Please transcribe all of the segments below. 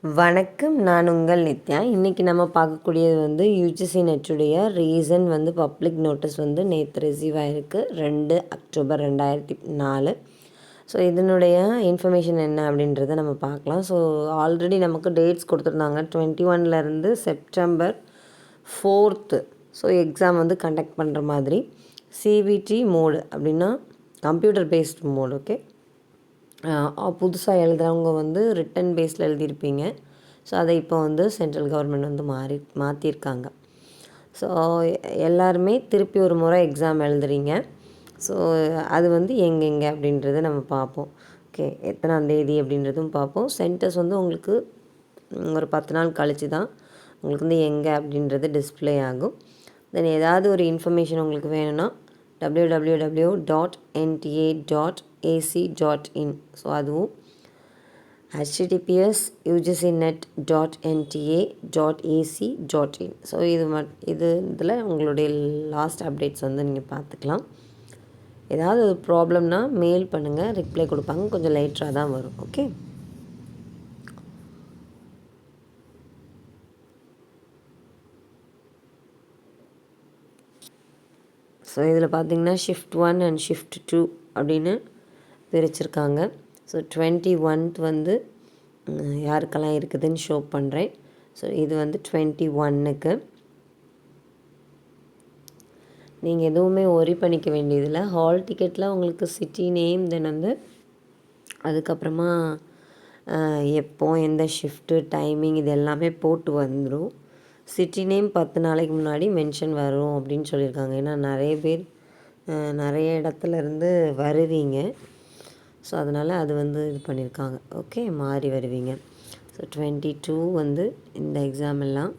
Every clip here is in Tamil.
வணக்கம், நான் உங்கள் நித்யா. இன்றைக்கி நம்ம பார்க்கக்கூடியது வந்து யுஜிசி நெட்டுடைய ரீசன் வந்து பப்ளிக் நோட்டீஸ் வந்து நேற்று ரிசீவ் ஆகிருக்கு 2 அக்டோபர் 2004. ஸோ இதனுடைய இன்ஃபர்மேஷன் என்ன அப்படின்றத நம்ம பார்க்கலாம். ஸோ ஆல்ரெடி நமக்கு டேட்ஸ் கொடுத்துருந்தாங்க 21லேருந்து செப்டம்பர் 4th. ஸோ எக்ஸாம் வந்து கண்டக்ட் பண்ணுற மாதிரி சிபிடி மோடு அப்படின்னா கம்ப்யூட்டர் பேஸ்ட் மோடு. ஓகே, புதுசாக எழுதுகிறவங்க வந்து ரிட்டன் பேஸில் எழுதியிருப்பீங்க. ஸோ அதை இப்போ வந்து சென்ட்ரல் கவர்மெண்ட் வந்து மாற்றிருக்காங்க. ஸோ எல்லாருமே திருப்பி ஒரு முறை எக்ஸாம் எழுதுறீங்க. ஸோ அது வந்து எங்கெங்கே அப்படின்றத நம்ம பார்ப்போம். ஓகே, எத்தனாந்தேதி அப்படின்றதும் பார்ப்போம். சென்டர்ஸ் வந்து உங்களுக்கு ஒரு 10 நாள் கழித்து தான் உங்களுக்கு வந்து எங்கே அப்படின்றது டிஸ்பிளே ஆகும். தென் ஏதாவது ஒரு இன்ஃபர்மேஷன் உங்களுக்கு வேணும்னா www.nta.ac.in. ஸோ அதுவும் https://ugcnet.nta.ac.in. ஸோ இதில் உங்களுடைய லாஸ்ட் அப்டேட்ஸ் வந்து நீங்கள் பார்த்துக்கலாம். ஏதாவது ஒரு ப்ராப்ளம்னா மெயில் பண்ணுங்கள், ரிப்ளை கொடுப்பாங்க. கொஞ்சம் லேட்டராக தான் வரும். ஓகே, ஸோ இதில் பார்த்தீங்கன்னா ஷிஃப்ட் 1 அண்ட் ஷிஃப்ட் 2 அப்படின்னு பிரிச்சிருக்காங்க. ஸோ 21th வந்து யாருக்கெல்லாம் இருக்குதுன்னு ஷோ பண்ணுறேன். ஸோ இது வந்து 21க்கு நீங்கள் எதுவுமே ஒரி பண்ணிக்க வேண்டியதில்லை. ஹால் டிக்கெட்டில் உங்களுக்கு சிட்டி நேம், தென் வந்து அதுக்கப்புறமா எப்போ எந்த ஷிஃப்ட்டு டைமிங் இது எல்லாமே போட்டு வந்துடும். சிட்டி நேம் 10 நாளைக்கு முன்னாடி மென்ஷன் வரும் அப்படின்னு சொல்லியிருக்காங்க. ஏன்னா நிறைய பேர் நிறைய இடத்துலேருந்து வருவீங்க. ஸோ அதனால் அது வந்து இது பண்ணியிருக்காங்க. ஓகே, மாறி வருவீங்க. ஸோ 22 வந்து இந்த எக்ஸாம் எல்லாம்,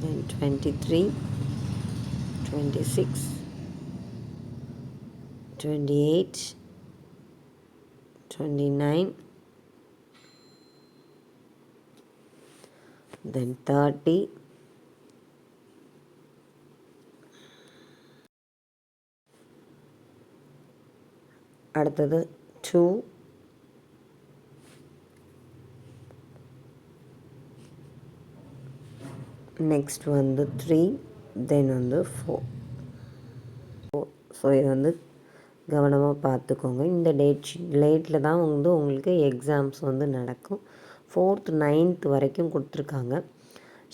23, 26, 28, 29, then 30, அடுத்தது 2, நெக்ஸ்ட் வந்து 3, தென் வந்து 4. ஸோ இது வந்து கவனமாக பார்த்துக்கோங்க. இந்த டேட்டில் தான் வந்து உங்களுக்கு எக்ஸாம்ஸ் வந்து நடக்கும். 4th 9th வரைக்கும் கொடுத்துருக்காங்க.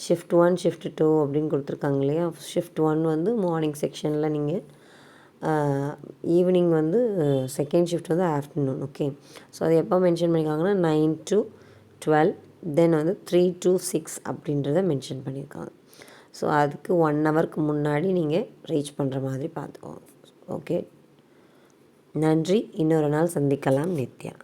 ஷிஃப்ட் 1 ஷிஃப்ட் 2 அப்படின்னு கொடுத்துருக்காங்க இல்லையா. ஷிஃப்ட் 1 வந்து மார்னிங் செக்ஷனில் நீங்கள், ஈவினிங் வந்து செகண்ட் ஷிஃப்ட் வந்து ஆஃப்டர்நூன். ஓகே, ஸோ அது எப்போ மென்ஷன் பண்ணியிருக்காங்கன்னா 9 to 12, தென் வந்து 3 to 6 அப்படின்றத மென்ஷன் பண்ணியிருக்காங்க. ஸோ அதுக்கு 1 ஹவருக்கு முன்னாடி நீங்கள் ரீச் பண்ணுற மாதிரி பார்த்துக்கோங்க. ஓகே, நன்றி. இன்னொரு நாள் சந்திக்கலாம். நித்யா.